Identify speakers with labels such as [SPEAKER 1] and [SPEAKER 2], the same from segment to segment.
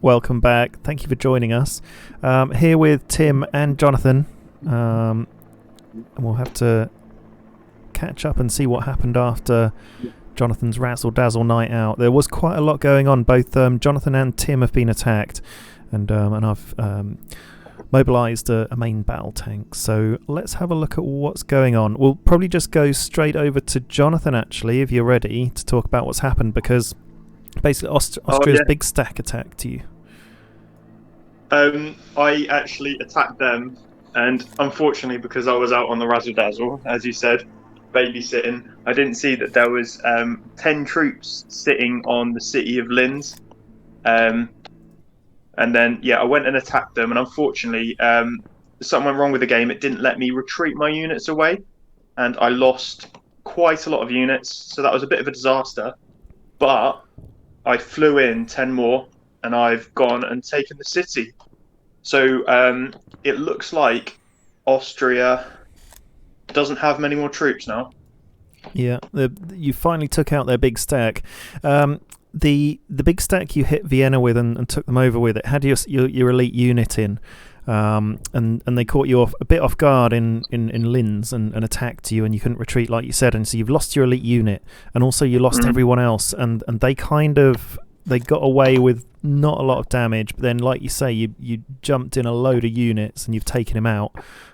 [SPEAKER 1] Welcome back. Thank you for joining us. Here with Tim and Jonathan. And we'll have to catch up and see what happened after Jonathan's razzle dazzle night out. There was quite a lot going on. Both Jonathan and Tim have been attacked, and I've mobilised a main battle tank. So let's have a look at what's going on. We'll probably just go straight over to Jonathan, actually, if you're ready to talk about what's happened, because basically Austria's big stack attacked you.
[SPEAKER 2] I actually attacked them, and unfortunately, because I was out on the razzle dazzle, as you said, babysitting, I didn't see that there was 10 troops sitting on the city of Linz. And then, I went and attacked them, and unfortunately, something went wrong with the game. It didn't let me retreat my units away, and I lost quite a lot of units, so that was a bit of a disaster. But I flew in 10 more, and I've gone and taken the city. So it looks like Austria doesn't have many more troops now.
[SPEAKER 1] Yeah, you finally took out their big stack. The big stack you hit Vienna with and took them over with, it had your elite unit in, and they caught you a bit off guard in Linz and attacked you, and you couldn't retreat like you said, and so you've lost your elite unit, and also you lost everyone else, and they got away with not a lot of damage, but then, like you say, you jumped in a load of units and you've taken him out.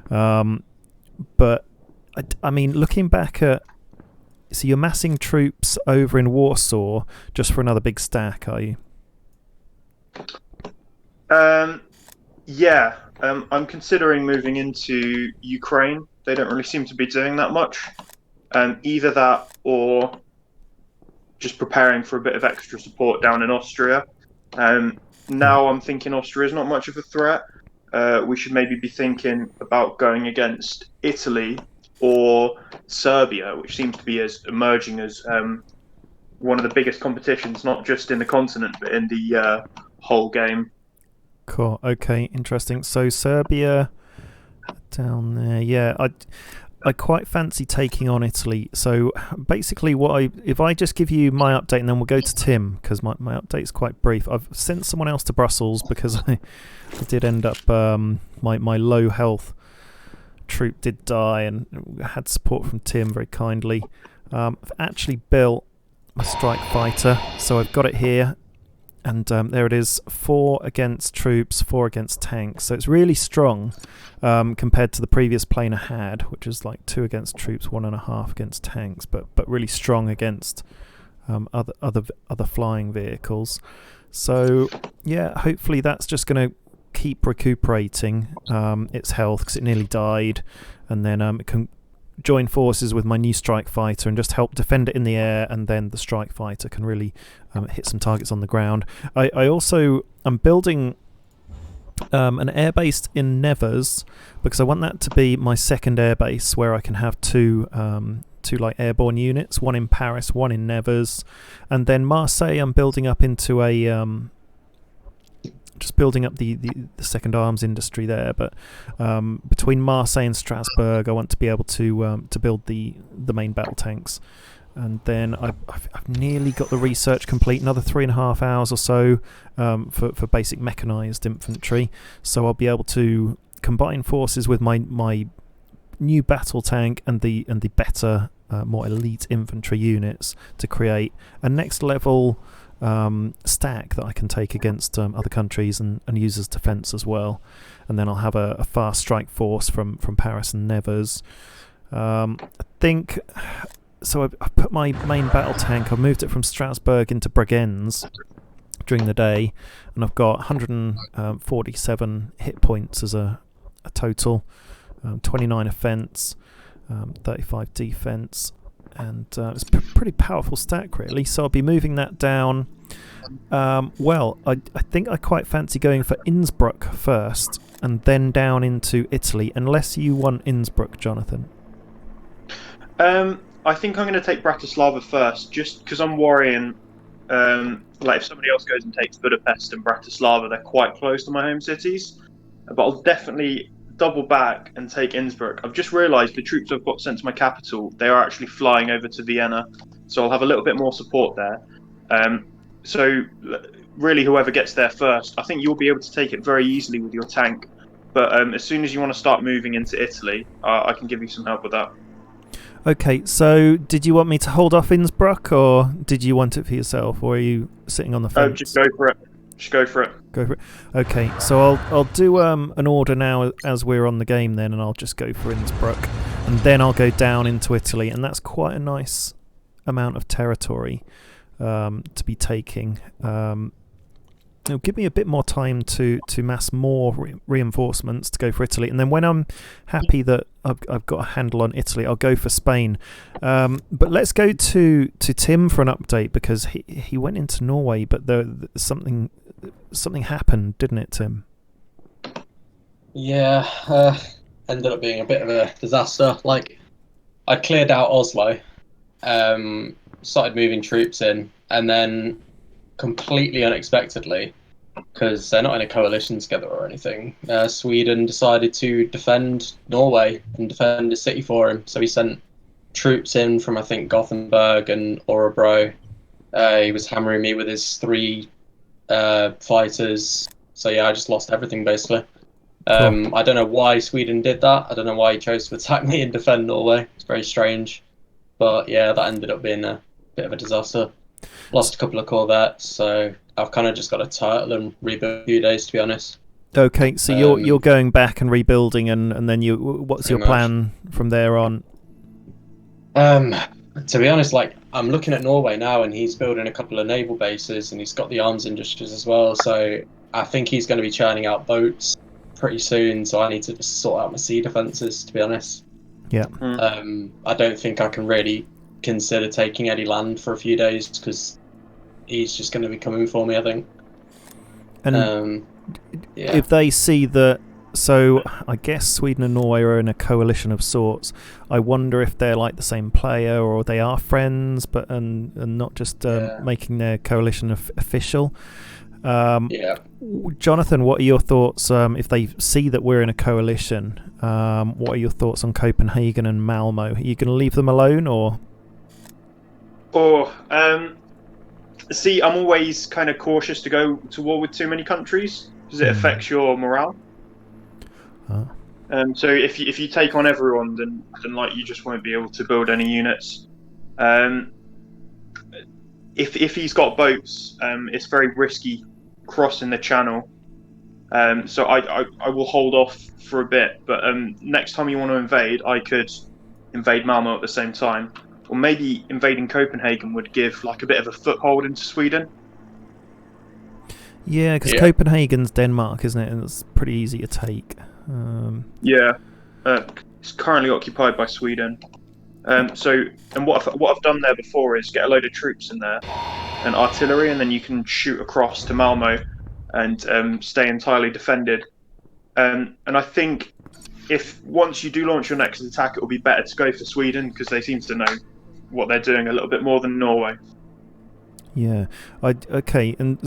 [SPEAKER 1] But I mean, looking back at, so you're massing troops over in Warsaw just for another big stack, are you?
[SPEAKER 2] Yeah. I'm considering moving into Ukraine. They don't really seem to be doing that much. Either that or just preparing for a bit of extra support down in Austria. Now I'm thinking Austria is not much of a threat. We should maybe be thinking about going against Italy or Serbia, which seems to be emerging as one of the biggest competitions, not just in the continent, but in the whole game.
[SPEAKER 1] Cool. Okay, interesting. So Serbia down there. Yeah, I quite fancy taking on Italy. So basically, if I just give you my update and then we'll go to Tim, because my update is quite brief. I've sent someone else to Brussels because I did end up my low health troop did die, and had support from Tim very kindly. I've actually built a strike fighter, so I've got it here. And there it is, 4 against troops, 4 against tanks. So it's really strong compared to the previous plane I had, which is like 2 against troops, 1.5 against tanks, but really strong against other flying vehicles. So yeah, hopefully that's just going to keep recuperating its health, because it nearly died, and then it can join forces with my new strike fighter and just help defend it in the air, and then the strike fighter can really hit some targets on the ground. I'm building an airbase in Nevers, because I want that to be my second airbase, where I can have two like airborne units, one in Paris, one in Nevers, and then Marseille I'm building up into a just building up the second arms industry there, but between Marseille and Strasbourg I want to be able to build the main battle tanks. And then I've nearly got the research complete, another 3.5 hours or so for basic mechanised infantry, so I'll be able to combine forces with my new battle tank and the better more elite infantry units to create a next level stack that I can take against other countries and use as defence as well. And then I'll have a fast strike force from Paris and Nevers. I think so. I've put my main battle tank, I've moved it from Strasbourg into Bregenz during the day, and I've got 147 hit points as a total, 29 offence, 35 defence, and it's a pretty powerful stack really. So I'll be moving that down. I think I quite fancy going for Innsbruck first and then down into Italy, unless you want Innsbruck, Jonathan.
[SPEAKER 2] I think I'm going to take Bratislava first, just because I'm worrying. Like if somebody else goes and takes Budapest and Bratislava, they're quite close to my home cities. But I'll definitely double back and take Innsbruck. I've just realised the troops I've got sent to my capital, they are actually flying over to Vienna, so I'll have a little bit more support there. so really, whoever gets there first, I think you'll be able to take it very easily with your tank. But as soon as you want to start moving into Italy, I can give you some help with that.
[SPEAKER 1] Okay, so did you want me to hold off Innsbruck, or did you want it for yourself, or are you sitting on the fence?
[SPEAKER 2] Just go for it. Just go for it.
[SPEAKER 1] Go for it. Okay, so I'll do an order now as we're on the game then, and I'll just go for Innsbruck, and then I'll go down into Italy, and that's quite a nice amount of territory to be taking. It'll give me a bit more time to mass more reinforcements to go for Italy, and then when I'm happy that I've got a handle on Italy, I'll go for Spain. But let's go to Tim for an update, because he went into Norway, but something happened, didn't it, Tim?
[SPEAKER 3] Yeah, ended up being a bit of a disaster. Like, I cleared out Oslo, started moving troops in, and then completely unexpectedly, because they're not in a coalition together or anything, Sweden decided to defend Norway and defend the city for him. So he sent troops in from, I think, Gothenburg and Örebro. He was hammering me with his 3 fighters. So yeah, I just lost everything basically.
[SPEAKER 1] Cool.
[SPEAKER 3] I don't know why Sweden did that. I don't know why he chose to attack me and defend Norway. It's very strange. But yeah, that ended up being a bit of a disaster. Lost a couple of corvettes, so I've kind of just got a turtle and rebuild a few days, to be honest.
[SPEAKER 1] Okay, so you're going back and rebuilding, and then what's your plan from there on?
[SPEAKER 3] To be honest, like, I'm looking at Norway now, and he's building a couple of naval bases, and he's got the arms industries as well. So I think he's going to be churning out boats pretty soon. So I need to just sort out my sea defences, to be honest.
[SPEAKER 1] Yeah.
[SPEAKER 3] I don't think I can really consider taking any land for a few days, because he's just going to be coming for me, I think.
[SPEAKER 1] And if they see that, so I guess Sweden and Norway are in a coalition of sorts. I wonder if they're like the same player, or they are friends, but and not just making their coalition official. Jonathan, what are your thoughts if they see that we're in a coalition? What are your thoughts on Copenhagen and Malmo? Are you going to leave them alone, or?
[SPEAKER 2] See, I'm always kind of cautious to go to war with too many countries, because it affects your morale. So if you take on everyone, then like, you just won't be able to build any units. If he's got boats, it's very risky crossing the channel. So I will hold off for a bit. But next time you want to invade, I could invade Malmo at the same time. Or maybe invading Copenhagen would give like a bit of a foothold into Sweden.
[SPEAKER 1] Yeah, because Copenhagen's Denmark, isn't it? And it's pretty easy to take.
[SPEAKER 2] It's currently occupied by Sweden. And what I've done there before is get a load of troops in there and artillery, and then you can shoot across to Malmo and stay entirely defended. And I think if once you do launch your next attack, it will be better to go for Sweden, because they seem to know what they're doing a little bit more than Norway.
[SPEAKER 1] Yeah. Okay. And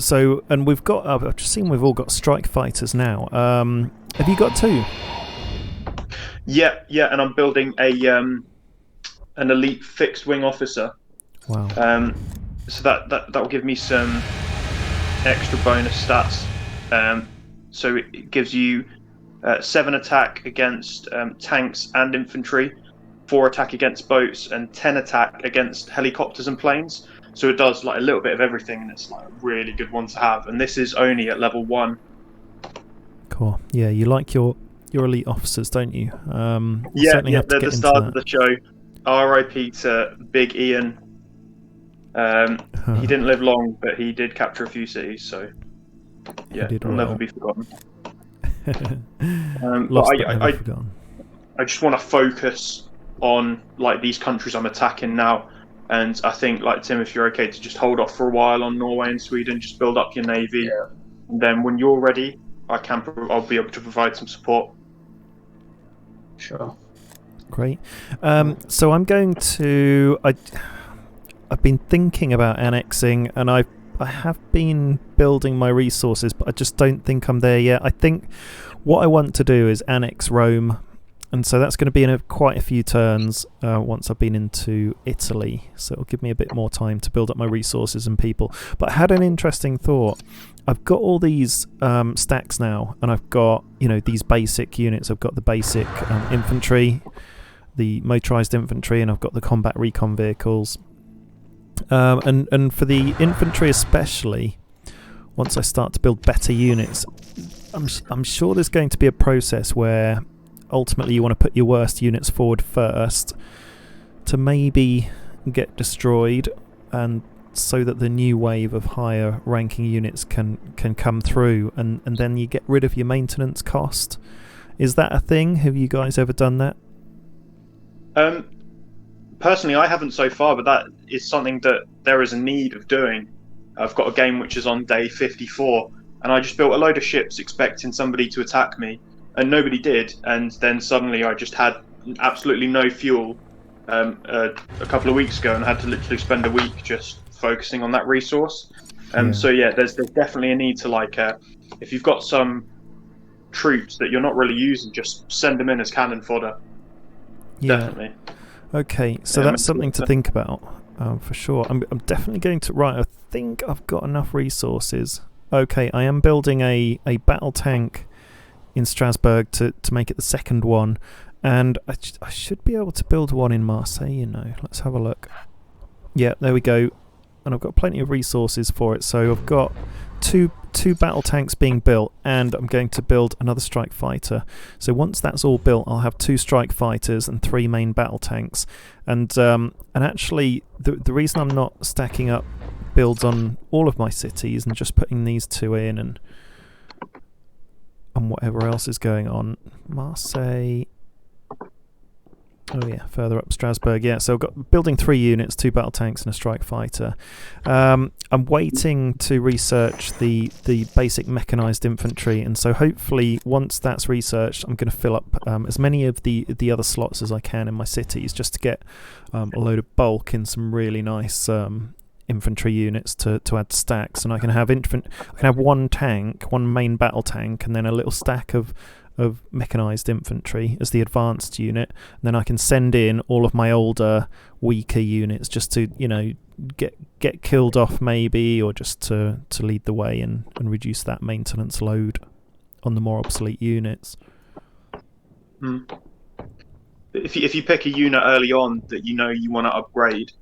[SPEAKER 1] we've got. I've just seen we've all got strike fighters now. Have you got 2?
[SPEAKER 2] Yeah. And I'm building an elite fixed wing officer.
[SPEAKER 1] Wow.
[SPEAKER 2] So that will give me some extra bonus stats. So it gives you 7 attack against tanks and infantry, 4 attack against boats, and 10 attack against helicopters and planes. So it does like a little bit of everything, and it's like a really good one to have. And this is only at level 1.
[SPEAKER 1] Cool. Yeah, you like your elite officers, don't you?
[SPEAKER 2] They're the stars of the show. R.I.P. to Big Ian. He didn't live long, but he did capture a few cities, so yeah, he'll never be forgotten. I just want to focus on like these countries I'm attacking now, and I think, like Tim, if you're okay to just hold off for a while on Norway and Sweden, just build up your navy, and then when you're ready, I'll be able to provide some support.
[SPEAKER 3] Sure.
[SPEAKER 1] Great. So I'm going to. I've been thinking about annexing, and I have been building my resources, but I just don't think I'm there yet. I think what I want to do is annex Rome, And so that's going to be in quite a few turns once I've been into Italy. So it'll give me a bit more time to build up my resources and people. But I had an interesting thought. I've got all these stacks now, and I've got, these basic units. I've got the basic infantry, the motorised infantry, and I've got the combat recon vehicles. And for the infantry especially, once I start to build better units, I'm sure there's going to be a process where ultimately you want to put your worst units forward first to maybe get destroyed, and so that the new wave of higher ranking units can come through, and then you get rid of your maintenance cost. Is that a thing? Have you guys ever done that?
[SPEAKER 2] Personally, I haven't so far, but that is something that there is a need of doing. I've got a game which is on day 54, and I just built a load of ships expecting somebody to attack me, and nobody did. And then suddenly I just had absolutely no fuel a couple of weeks ago, and had to literally spend a week just focusing on that resource. So yeah, there's definitely a need to if you've got some troops that you're not really using, just send them in as cannon fodder.
[SPEAKER 1] Yeah.
[SPEAKER 2] Definitely.
[SPEAKER 1] Okay, so that's something to think about for sure. I'm definitely going to... Right, I think I've got enough resources. Okay, I am building a battle tank in Strasbourg to make it the second one. And I should be able to build one in Marseille, Let's have a look. Yeah, there we go. And I've got plenty of resources for it. So I've got two battle tanks being built, and I'm going to build another strike fighter. So once that's all built, I'll have 2 strike fighters and 3 main battle tanks. And actually, the reason I'm not stacking up builds on all of my cities and just putting these 2 in and whatever else is going on. Marseille. Oh yeah, further up Strasbourg. Yeah, so I've got building 3 units, 2 battle tanks and a strike fighter. I'm waiting to research the basic mechanised infantry, and so hopefully once that's researched, I'm going to fill up as many of the other slots as I can in my cities, just to get a load of bulk in some really nice infantry units to add stacks. And I can have 1 tank, 1 main battle tank, and then a little stack of mechanised infantry as the advanced unit, and then I can send in all of my older, weaker units just to get killed off maybe, or just to lead the way and reduce that maintenance load on the more obsolete units.
[SPEAKER 2] If you pick a unit early on that you want to upgrade,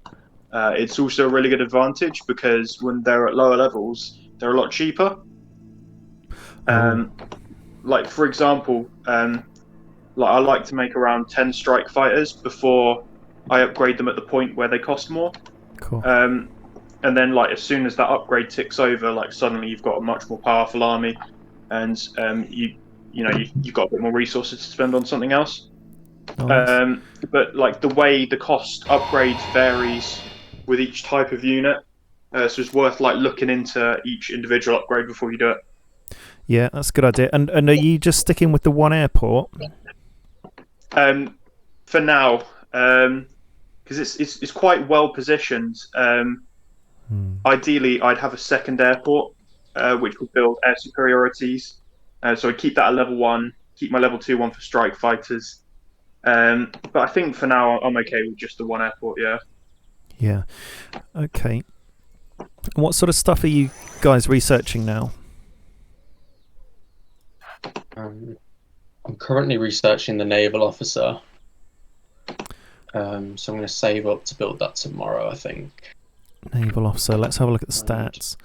[SPEAKER 2] it's also a really good advantage, because when they're at lower levels, they're a lot cheaper. Like, for example, I like to make around 10 strike fighters before I upgrade them at the point where they cost more.
[SPEAKER 1] Cool.
[SPEAKER 2] And then, as soon as that upgrade ticks over, suddenly you've got a much more powerful army, and you've got a bit more resources to spend on something else.
[SPEAKER 1] Nice.
[SPEAKER 2] But the way the cost upgrade varies with each type of unit, so it's worth looking into each individual upgrade before you do it.
[SPEAKER 1] Yeah, that's a good idea. And are you just sticking with the 1 airport?
[SPEAKER 2] For now, because it's quite well positioned. Ideally, I'd have a second airport, which would build air superiorities. So I'd keep that at level 1, keep my level 2 one for strike fighters. But I think for now I'm okay with just the 1 airport. Yeah.
[SPEAKER 1] Yeah. Okay. And what sort of stuff are you guys researching now?
[SPEAKER 3] I'm currently researching the naval officer, so I'm going to save up to build that tomorrow, I think.
[SPEAKER 1] Naval officer, let's have a look at the stats.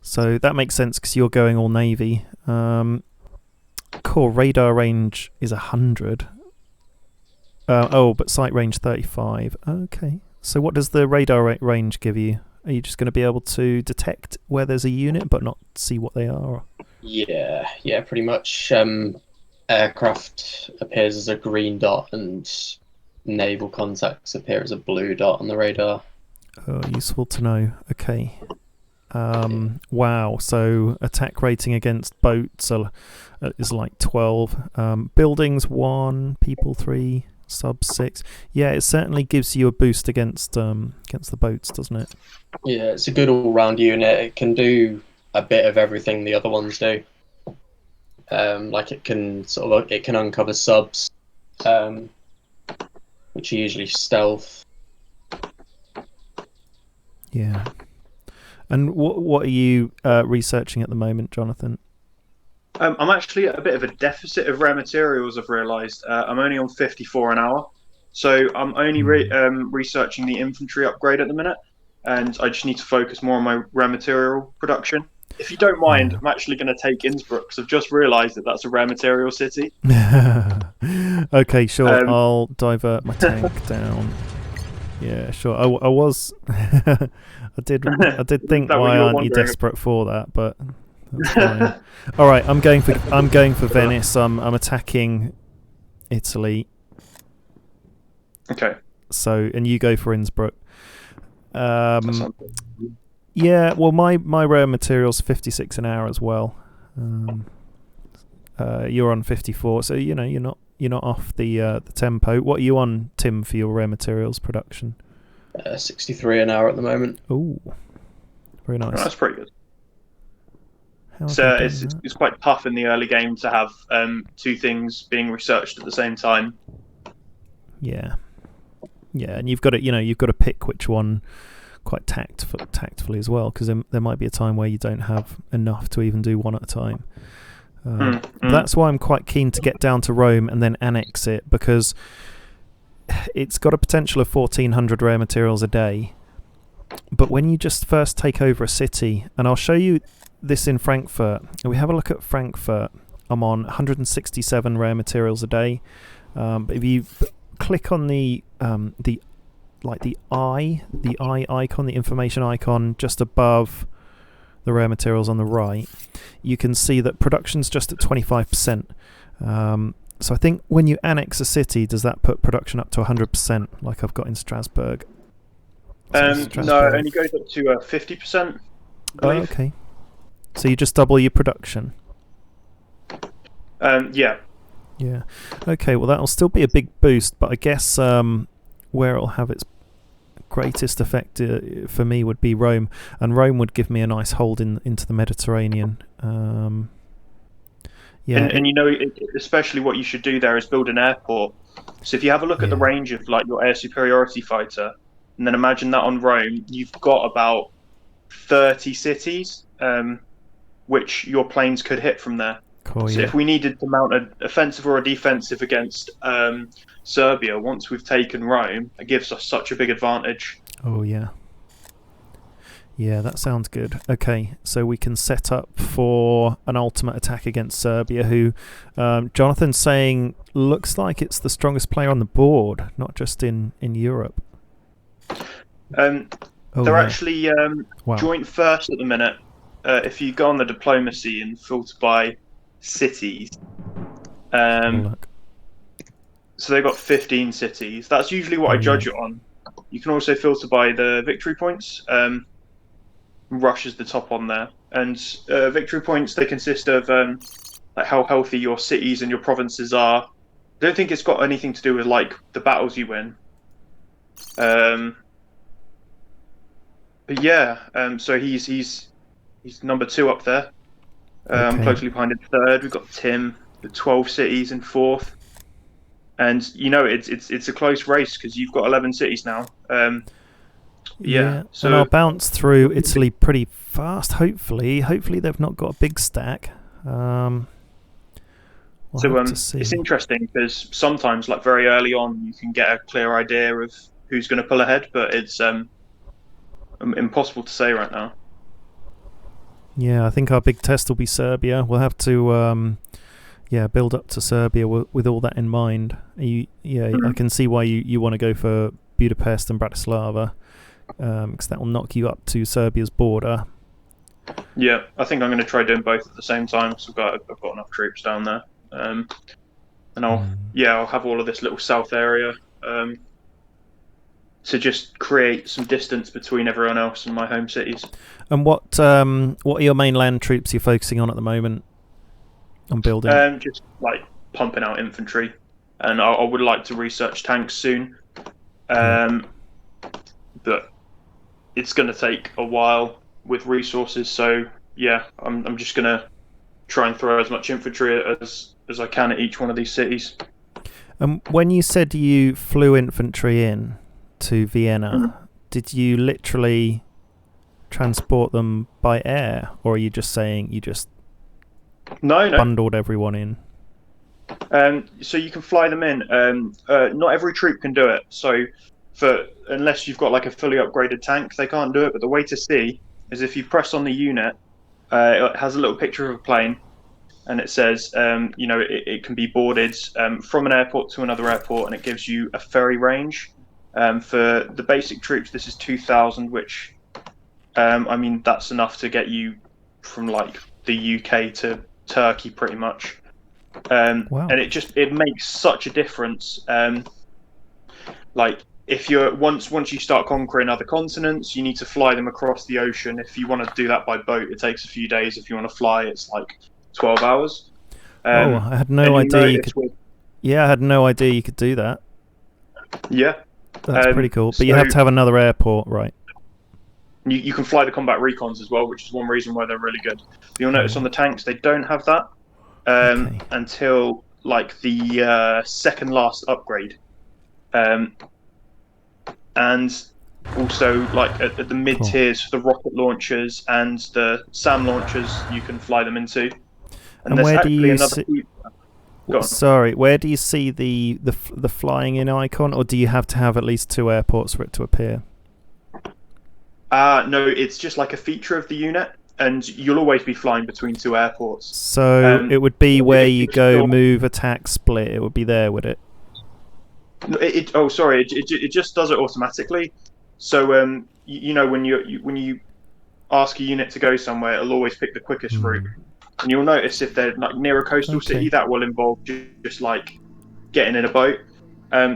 [SPEAKER 1] So that makes sense because you're going all navy. Core radar range is 100. But sight range 35. Okay, so what does the radar range give you? Are you just going to be able to detect where there's a unit but not see what they are?
[SPEAKER 3] Yeah, pretty much. Aircraft appears as a green dot, and naval contacts appear as a blue dot on the radar.
[SPEAKER 1] Oh, useful to know. Okay. Wow. So attack rating against boats is 12. Buildings 1, people 3, sub 6. Yeah, it certainly gives you a boost against the boats, doesn't it?
[SPEAKER 3] Yeah, it's a good all-round unit. It can do a bit of everything the other ones do. It can uncover subs, which are usually stealth.
[SPEAKER 1] Yeah. And what are you researching at the moment, Jonathan?
[SPEAKER 2] I'm actually at a bit of a deficit of rare materials, I've realised. I'm only on 54 an hour. So I'm only researching the infantry upgrade at the minute. And I just need to focus more on my rare material production. If you don't mind, I'm actually going to take Innsbruck because I've just realised that that's a rare material city.
[SPEAKER 1] Okay, sure. I'll divert my tank down. Yeah, sure. I was. I did think, why aren't you desperate for that? But that's fine. All right, I'm going for Venice. I'm attacking Italy.
[SPEAKER 2] Okay.
[SPEAKER 1] So, and you go for Innsbruck. Yeah. Well, my rare materials 56 an hour as well. You're on 54, so you're not off the tempo. What are you on, Tim, for your rare materials production?
[SPEAKER 3] 63 an hour at the moment.
[SPEAKER 1] Oh, very nice.
[SPEAKER 2] Oh, that's pretty good. So it's quite tough in the early game to have two things being researched at the same time.
[SPEAKER 1] Yeah, and you've got to pick which one quite tactfully as well, because there might be a time where you don't have enough to even do one at a time. That's why I'm quite keen to get down to Rome and then annex it, because it's got a potential of 1,400 rare materials a day. But when you just first take over a city, and I'll show you this in Frankfurt, and we have a look at Frankfurt, I'm on 167 rare materials a day. But if you click on the eye icon, the information icon just above the rare materials on the right, you can see that production's just at 25%. So I think when you annex a city, does that put production up to 100%, like I've got in Strasbourg?
[SPEAKER 2] No, it only goes up to 50%.
[SPEAKER 1] Oh, okay. So you just double your production?
[SPEAKER 2] Yeah.
[SPEAKER 1] Yeah. Okay, well that'll still be a big boost, but I guess where it'll have its greatest effect for me would be Rome, and Rome would give me a nice hold into the Mediterranean. Yeah,
[SPEAKER 2] and especially what you should do there is build an airport. So if you have a look at the range of like your air superiority fighter, and then imagine that on Rome, you've got about 30 cities, which your planes could hit from there.
[SPEAKER 1] Cool,
[SPEAKER 2] so if we needed to mount an offensive or a defensive against Serbia, once we've taken Rome, it gives us such a big advantage.
[SPEAKER 1] Oh yeah. Yeah, that sounds good. Okay, so we can set up for an ultimate attack against Serbia, who Jonathan's saying looks like it's the strongest player on the board, not just in Europe.
[SPEAKER 2] They're actually joint first at the minute. If you go on the diplomacy and filter by cities, so they've got 15 cities. That's usually what I judge it on. You can also filter by the victory points. Russia's the top on there, and victory points, they consist of like how healthy your cities and your provinces are. I don't think it's got anything to do with like the battles you win. But yeah, so he's number 2 up there. Closely behind in third, we've got Tim with 12 cities in fourth, and it's a close race because you've got 11 cities now.
[SPEAKER 1] So and I'll bounce through Italy pretty fast. Hopefully they've not got a big stack.
[SPEAKER 2] It's interesting because sometimes, like very early on, you can get a clear idea of who's going to pull ahead, but it's impossible to say right now.
[SPEAKER 1] Yeah, I think our big test will be Serbia. We'll have to build up to Serbia with all that in mind. I can see why you want to go for Budapest and Bratislava, because that will knock you up to Serbia's border.
[SPEAKER 2] Yeah, I think I'm going to try doing both at the same time, because I've got enough troops down there, and I'll have all of this little south area to just create some distance between everyone else and my home cities.
[SPEAKER 1] And what are your main land troops you're focusing on at the moment? On building?
[SPEAKER 2] Just like pumping out infantry, and I would like to research tanks soon. But it's going to take a while with resources, so yeah, I'm just going to try and throw as much infantry as I can at each one of these cities.
[SPEAKER 1] When you said you flew infantry in to Vienna, did you literally transport them by air, or are you just saying you just
[SPEAKER 2] No.
[SPEAKER 1] bundled everyone in?
[SPEAKER 2] So you can fly them in. Not every troop can do it. So unless you've got like a fully upgraded tank, they can't do it. But the way to see is if you press on the unit, it has a little picture of a plane, and it says, it can be boarded from an airport to another airport, and it gives you a ferry range. For the basic troops, this is 2,000, which, that's enough to get you from like the UK to Turkey, pretty much.
[SPEAKER 1] Wow.
[SPEAKER 2] And it makes such a difference. Like if you're once you start conquering other continents, you need to fly them across the ocean. If you want to do that by boat, it takes a few days. If you want to fly, it's like 12 hours.
[SPEAKER 1] I had no idea you could. Yeah, I had no idea you could do that.
[SPEAKER 2] Yeah,
[SPEAKER 1] that's pretty cool. But you have to have another airport, right?
[SPEAKER 2] You can fly the combat recons as well, which is one reason why they're really good. You'll notice on the tanks they don't have that until like the second last upgrade, and also like at the mid tiers for the rocket launchers and the SAM launchers, you can fly them into. And there's
[SPEAKER 1] where do you where do you see the flying in icon, or do you have to have at least 2 airports for it to appear?
[SPEAKER 2] No, it's just like a feature of the unit, and you'll always be flying between 2 airports.
[SPEAKER 1] So it would be where you go move, attack, split. It would be there, would it?
[SPEAKER 2] It just does it automatically. So when you ask a unit to go somewhere, it'll always pick the quickest route. And you'll notice if they're like near a coastal city, that will involve just like getting in a boat.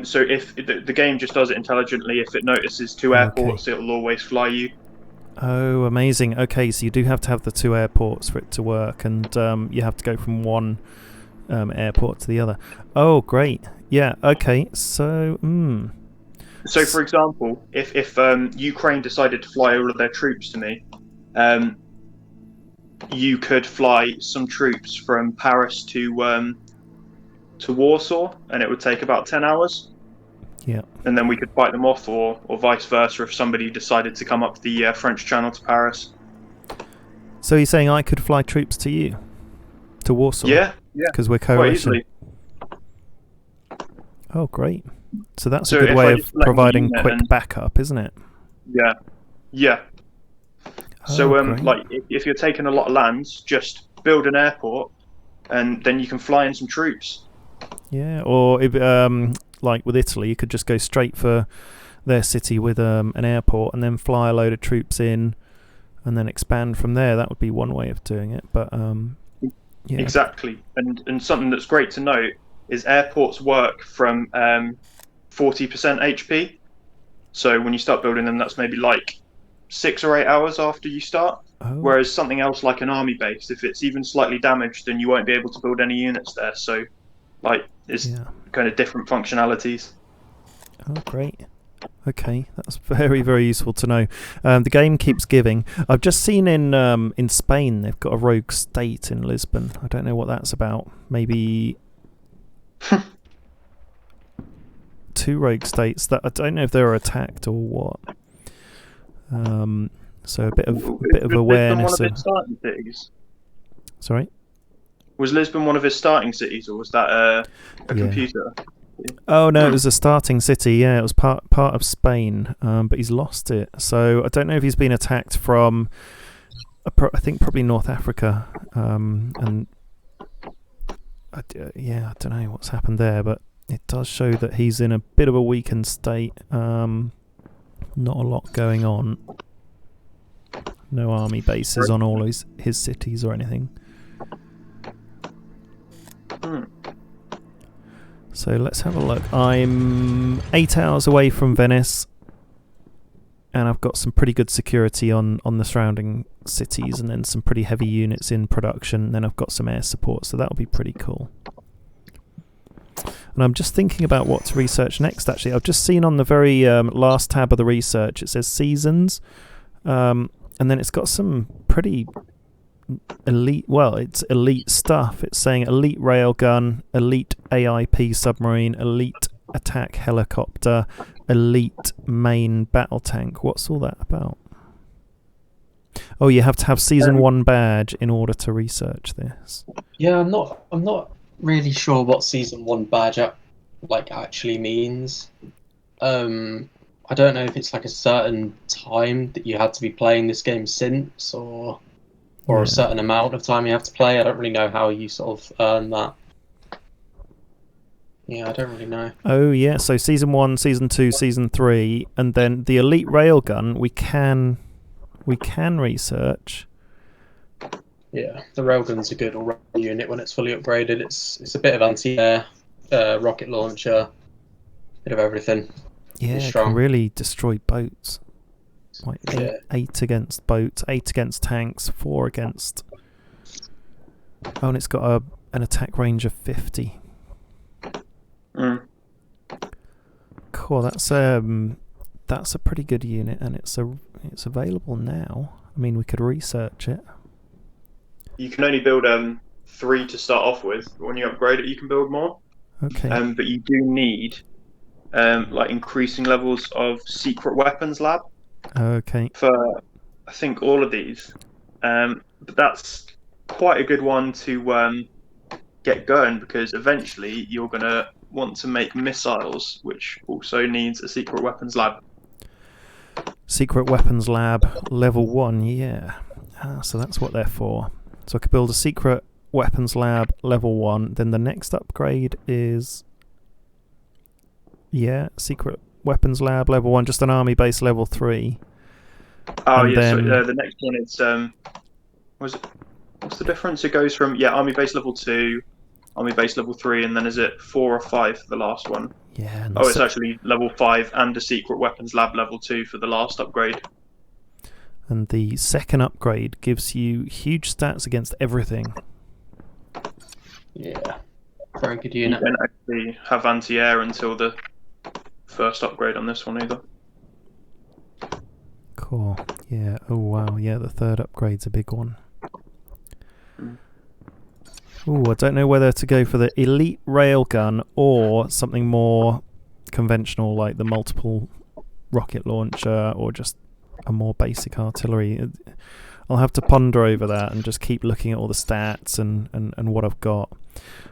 [SPEAKER 2] So if the game just does it intelligently, if it notices 2 airports, it'll always fly you.
[SPEAKER 1] Oh, amazing. Okay, so you do have to have the 2 airports for it to work, and you have to go from one airport to the other. Oh, great. Yeah, okay, so...
[SPEAKER 2] So, for example, if Ukraine decided to fly all of their troops to me, you could fly some troops from Paris to Warsaw, and it would take about 10 hours.
[SPEAKER 1] Yeah.
[SPEAKER 2] And then we could fight them off, or vice versa, if somebody decided to come up the French Channel to Paris.
[SPEAKER 1] So you're saying I could fly troops to you? To Warsaw?
[SPEAKER 2] Yeah.
[SPEAKER 1] Because we're coalition. Oh, great. So that's a good way of providing quick backup, isn't it?
[SPEAKER 2] Yeah. So, like, if you're taking a lot of land, just build an airport, and then you can fly in some troops.
[SPEAKER 1] Yeah, or if, like with Italy, you could just go straight for their city with an airport, and then fly a load of troops in, and then expand from there. That would be one way of doing it. But yeah.
[SPEAKER 2] Exactly, and something that's great to note is airports work from 40% HP. So when you start building them, that's maybe like 6 or 8 hours after you start. Whereas something else like an army base, if it's even slightly damaged, then you won't be able to build any units there. So, like, it's kind of different functionalities.
[SPEAKER 1] Oh, great. Okay, that's very, very useful to know. The game keeps giving. I've just seen in Spain they've got a rogue state in Lisbon. I don't know what that's about. Maybe 2 rogue states that I don't know if they were attacked or what. So a bit of awareness.
[SPEAKER 2] Was Lisbon one of his starting cities?
[SPEAKER 1] Sorry?
[SPEAKER 2] Was Lisbon one of his starting cities, or was that a computer?
[SPEAKER 1] Oh no, it was a starting city. Yeah, it was part of Spain, but he's lost it. So I don't know if he's been attacked from. I think probably North Africa, and I don't know what's happened there, but it does show that he's in a bit of a weakened state. Not a lot going on. No army bases on all his cities or anything. So let's have a look. I'm 8 hours away from Venice, and I've got some pretty good security on the surrounding cities, and then some pretty heavy units in production. Then I've got some air support, so that'll be pretty cool. And I'm just thinking about what to research next, actually. I've just seen on the very last tab of the research, it says seasons, and then it's got some pretty elite. Well, it's elite stuff. It's saying elite railgun, elite AIP submarine, elite attack helicopter, elite main battle tank. What's all that about? Oh, you have to have season 1 badge in order to research this.
[SPEAKER 3] Yeah, I'm not really sure what season 1 badge actually means. I don't know if it's like a certain time that you had to be playing this game since, or a certain amount of time you have to play. I don't really know how you sort of earn that. Yeah, I don't really know.
[SPEAKER 1] Oh yeah, so season 1, season 2, season 3, and then the elite railgun we can research.
[SPEAKER 3] Yeah, the railgun's a good all-round unit when it's fully upgraded. It's a bit of anti-air, rocket launcher, bit of everything.
[SPEAKER 1] Yeah, it can really destroy boats. Like 8 against boats, 8 against tanks, 4 against... Oh, and it's got an attack range of 50. Cool, that's a pretty good unit, and it's available now. I mean, we could research it.
[SPEAKER 2] You can only build 3 to start off with. When you upgrade it, you can build more.
[SPEAKER 1] Okay.
[SPEAKER 2] But you do need like increasing levels of secret weapons lab.
[SPEAKER 1] Okay.
[SPEAKER 2] For I think all of these, but that's quite a good one to get going, because eventually you're gonna want to make missiles, which also needs a secret weapons lab.
[SPEAKER 1] Secret weapons lab level 1, yeah. So that's what they're for. So I could build a secret weapons lab level 1. Then the next upgrade is, secret weapons lab level 1, just an army base level 3.
[SPEAKER 2] Oh,
[SPEAKER 1] and
[SPEAKER 2] yeah.
[SPEAKER 1] then,
[SPEAKER 2] So the next one is what's the difference? It goes from army base level 2, army base level 3, and then is it 4 or 5 for the last one?
[SPEAKER 1] Yeah.
[SPEAKER 2] Oh, it's actually level 5 and a secret weapons lab level 2 for the last upgrade.
[SPEAKER 1] And the second upgrade gives you huge stats against everything.
[SPEAKER 3] Yeah, very good unit.
[SPEAKER 2] You don't actually have anti-air until the first upgrade on this one either.
[SPEAKER 1] Cool. Yeah. Oh wow. Yeah, the third upgrade's a big one. Ooh, I don't know whether to go for the elite railgun or something more conventional like the multiple rocket launcher, or just a more basic artillery. I'll have to ponder over that and just keep looking at all the stats and what I've got.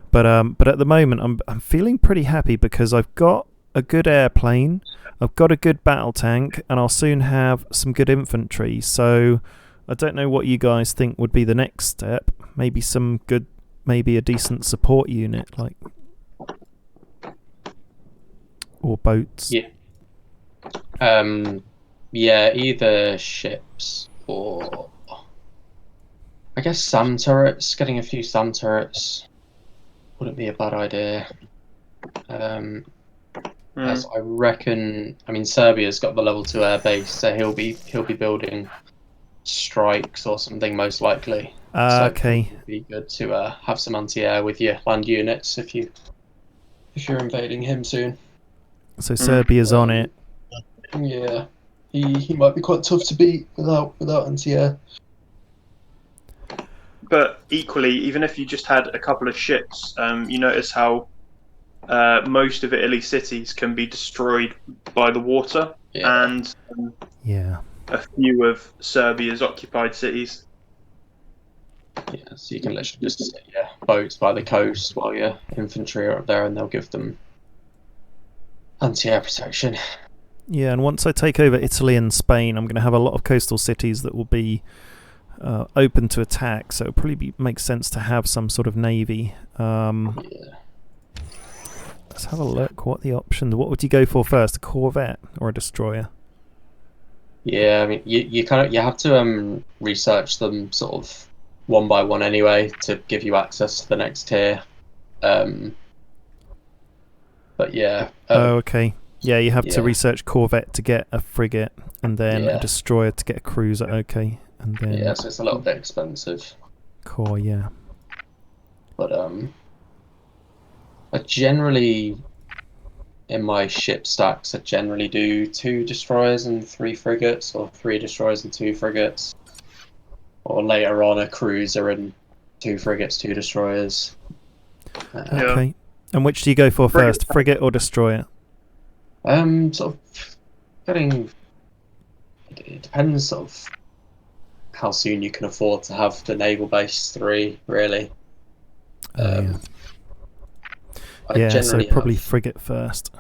[SPEAKER 1] But at the moment I'm feeling pretty happy because I've got a good airplane, I've got a good battle tank, and I'll soon have some good infantry. So I don't know what you guys think would be the next step. Maybe a decent support unit, or boats.
[SPEAKER 3] Yeah. Either ships or I guess SAM turrets. Getting a few SAM turrets wouldn't be a bad idea. As I reckon, Serbia's got the level 2 air base, so he'll be building strikes or something most likely.
[SPEAKER 1] Okay.
[SPEAKER 3] It'd be good to have some anti-air with your land units if you're invading him soon.
[SPEAKER 1] So Serbia's on it.
[SPEAKER 3] Yeah, he might be quite tough to beat without anti-air.
[SPEAKER 2] But equally, even if you just had a couple of ships, you notice how most of Italy's cities can be destroyed by the water, and a few of Serbia's occupied cities.
[SPEAKER 3] Yeah, so you can literally just boats by the coast while your infantry are up there, and they'll give them anti-air protection.
[SPEAKER 1] Yeah, and once I take over Italy and Spain, I'm going to have a lot of coastal cities that will be open to attack, so it'll probably make sense to have some sort of navy. Let's have a look. What the options? What would you go for first, a corvette or a destroyer?
[SPEAKER 3] Yeah, you have to research them sort of one by one anyway to give you access to the next tier. But yeah.
[SPEAKER 1] Okay. Yeah, you have to research corvette to get a frigate, and then a destroyer to get a cruiser. Okay, and then
[SPEAKER 3] so it's a little bit expensive.
[SPEAKER 1] Cool. Yeah.
[SPEAKER 3] But I generally, in my ship stacks, I generally do 2 destroyers and 3 frigates, or 3 destroyers and 2 frigates. or later on a cruiser and 2 frigates, 2 destroyers.
[SPEAKER 1] Okay. And which do you go for first, frigate or destroyer?
[SPEAKER 3] Sort of getting. It depends sort of how soon you can afford to have the naval base 3, really.
[SPEAKER 1] Yeah,
[SPEAKER 3] I
[SPEAKER 1] so
[SPEAKER 3] generally
[SPEAKER 1] probably
[SPEAKER 3] have,
[SPEAKER 1] frigate first.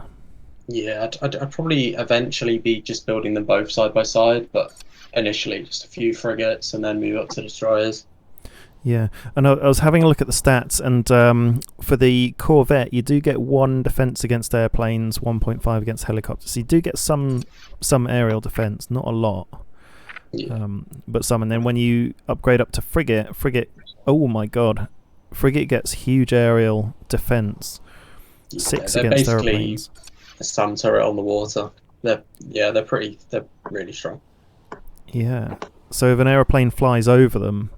[SPEAKER 3] yeah, I'd probably eventually be just building them both side by side, but initially just a few frigates and then move up to destroyers.
[SPEAKER 1] Yeah, and I was having a look at the stats, and for the Corvette, you do get 1 defense against airplanes, 1.5 against helicopters. So you do get some aerial defense, not a lot,
[SPEAKER 3] Yeah.
[SPEAKER 1] but some. And then when you upgrade up to frigate, oh my god, frigate gets huge aerial defense, 6
[SPEAKER 3] They're
[SPEAKER 1] against
[SPEAKER 3] basically
[SPEAKER 1] airplanes.
[SPEAKER 3] a SAM turret on the water. They're really strong.
[SPEAKER 1] Yeah, so if an aeroplane flies over them,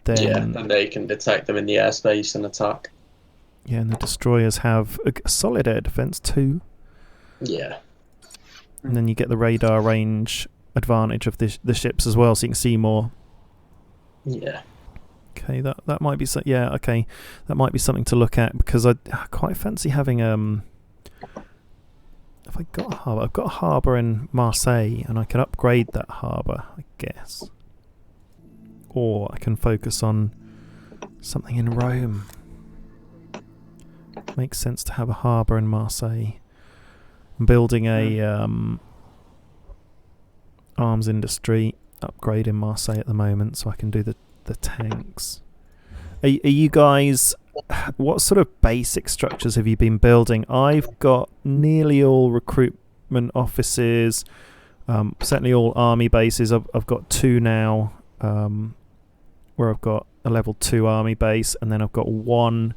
[SPEAKER 1] then
[SPEAKER 3] Then they can detect them in the airspace and attack.
[SPEAKER 1] yeah, and the destroyers have a solid air defense too.
[SPEAKER 3] Yeah.
[SPEAKER 1] And then you get the radar range advantage of the ships as well, so you can see more.
[SPEAKER 3] Yeah.
[SPEAKER 1] Okay, that might be okay, that might be something to look at, because I quite fancy having Have I got a harbour? I've got a harbour in Marseille, and I can upgrade that harbour, I guess. Or I can focus on something in Rome. Makes sense to have a harbour in Marseille. I'm building a arms industry upgrade in Marseille at the moment, so I can do the tanks. Are you guys... What sort of basic structures have you been building? I've got nearly all recruitment offices, certainly all army bases. I've got 2 now, where I've got a level 2 army base, and then I've got 1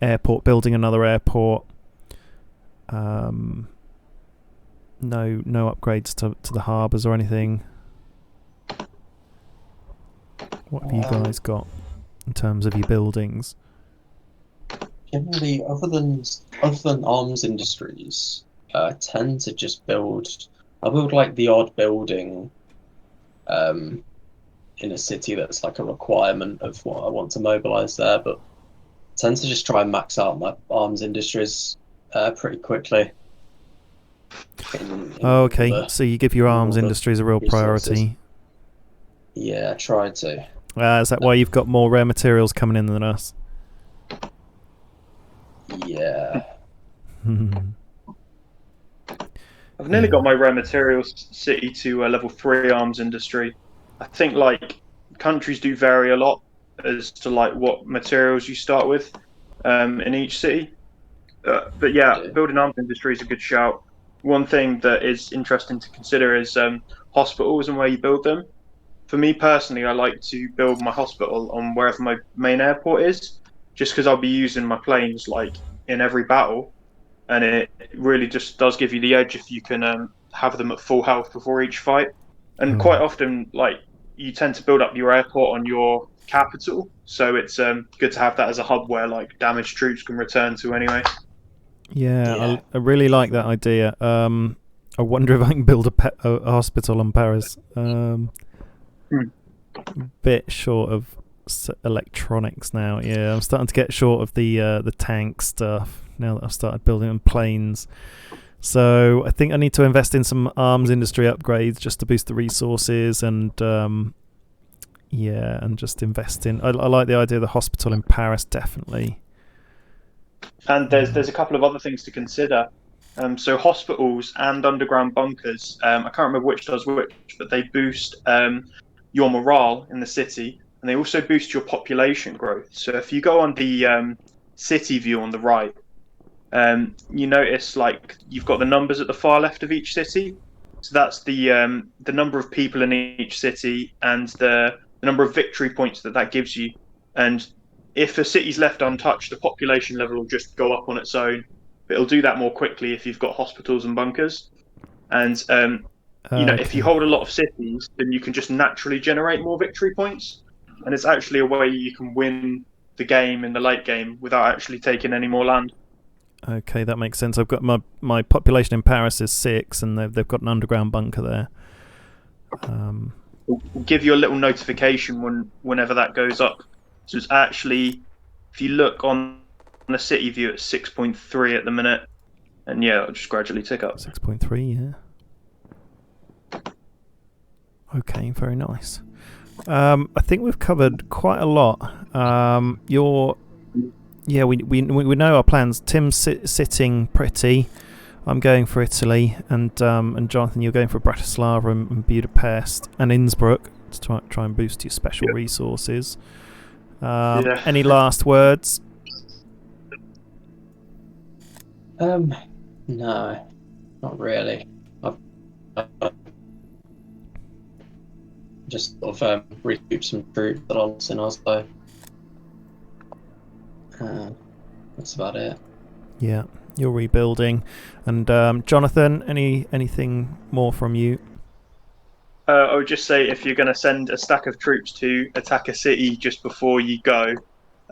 [SPEAKER 1] airport, building another airport. No upgrades to the harbours or anything. What have you guys got in terms of your buildings?
[SPEAKER 3] Generally, other than arms industries, I tend to just I build like the odd building in a city that's like a requirement of what I want to mobilize there, but I tend to just try and max out my arms industries pretty quickly.
[SPEAKER 1] Okay, so you give your arms industries a real priority.
[SPEAKER 3] Yeah, I try to.
[SPEAKER 1] Is that why you've got more rare materials coming in than us?
[SPEAKER 3] Yeah.
[SPEAKER 2] I've nearly got my rare materials city to a level 3 arms industry. I think like countries do vary a lot as to like what materials you start with in each city. But yeah, building arms industry is a good shout. One thing that is interesting to consider is hospitals and where you build them. For me personally, I like to build my hospital on wherever my main airport is, just because I'll be using my planes like in every battle, and it really just does give you the edge if you can have them at full health before each fight. And quite often, like you tend to build up your airport on your capital, so it's good to have that as a hub where like damaged troops can return to anyway.
[SPEAKER 1] Yeah. I really like that idea. I wonder if I can build a hospital in Paris. Bit short of electronics now. Yeah, I'm starting to get short of the tank stuff now that I've started building on planes. So I think I need to invest in some arms industry upgrades just to boost the resources, and and just invest in. I like the idea of the hospital in Paris, definitely.
[SPEAKER 2] And there's a couple of other things to consider. So hospitals and underground bunkers. I can't remember which does which, but they boost your morale in the city, and they also boost your population growth. So if you go on the city view on the right, you notice like you've got the numbers at the far left of each city. So that's the number of people in each city and the number of victory points that gives you. And if a city's left untouched, the population level will just go up on its own. But it'll do that more quickly if you've got hospitals and bunkers. And if you hold a lot of cities, then you can just naturally generate more victory points. And it's actually a way you can win the game in the late game without actually taking any more land.
[SPEAKER 1] Okay, that makes sense. I've got my population in Paris is 6, and they've got an underground bunker there.
[SPEAKER 2] will give you a little notification whenever that goes up. So it's actually, if you look on the city view, it's 6.3 at the minute, and yeah, it'll just gradually tick up.
[SPEAKER 1] 6.3, yeah. Okay, very nice. I think we've covered quite a lot. We know our plans. Tim's sitting pretty. I'm going for Italy, and Jonathan, you're going for Bratislava and Budapest and Innsbruck to try and boost your special resources. Any last words?
[SPEAKER 3] No, not really. I've just sort of recoup some troops that I lost in Oslo. That's about it.
[SPEAKER 1] Yeah, you're rebuilding. And Jonathan, anything more from you?
[SPEAKER 2] I would just say, if you're going to send a stack of troops to attack a city just before you go,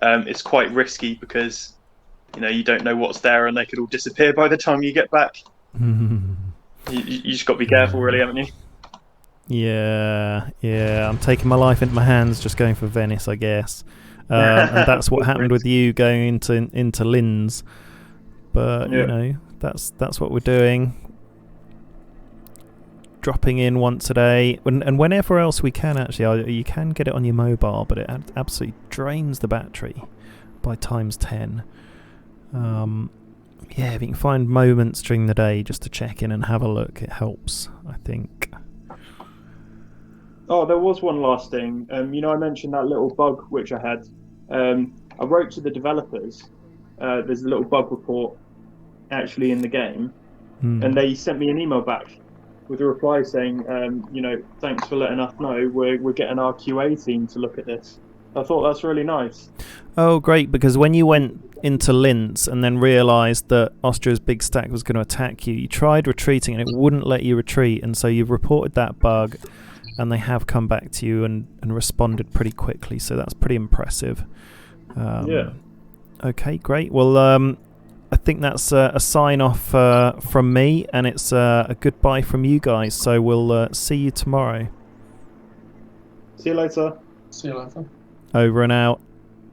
[SPEAKER 2] it's quite risky because you don't know what's there, and they could all disappear by the time you get back. You just got to be careful, really, haven't you?
[SPEAKER 1] Yeah. I'm taking my life into my hands, just going for Venice, I guess. And that's what happened with you going into Linz. But that's what we're doing. Dropping in once a day, and whenever else we can. Actually, you can get it on your mobile, but it absolutely drains the battery by times 10. If you can find moments during the day just to check in and have a look, it helps, I think.
[SPEAKER 2] Oh, there was one last thing. I mentioned that little bug which I had. I wrote to the developers. There's a little bug report actually in the game, and they sent me an email back with a reply saying, thanks for letting us know. We're getting our QA team to look at this. I thought that's really nice.
[SPEAKER 1] Oh, great, because when you went into Linz and then realised that Austria's big stack was going to attack you, you tried retreating and it wouldn't let you retreat, and so you've reported that bug, and they have come back to you and responded pretty quickly, so that's pretty impressive. Okay, great. Well, I think that's a sign-off from me, and it's a goodbye from you guys, so we'll see you tomorrow.
[SPEAKER 2] See you later.
[SPEAKER 3] See you later.
[SPEAKER 1] Over and out.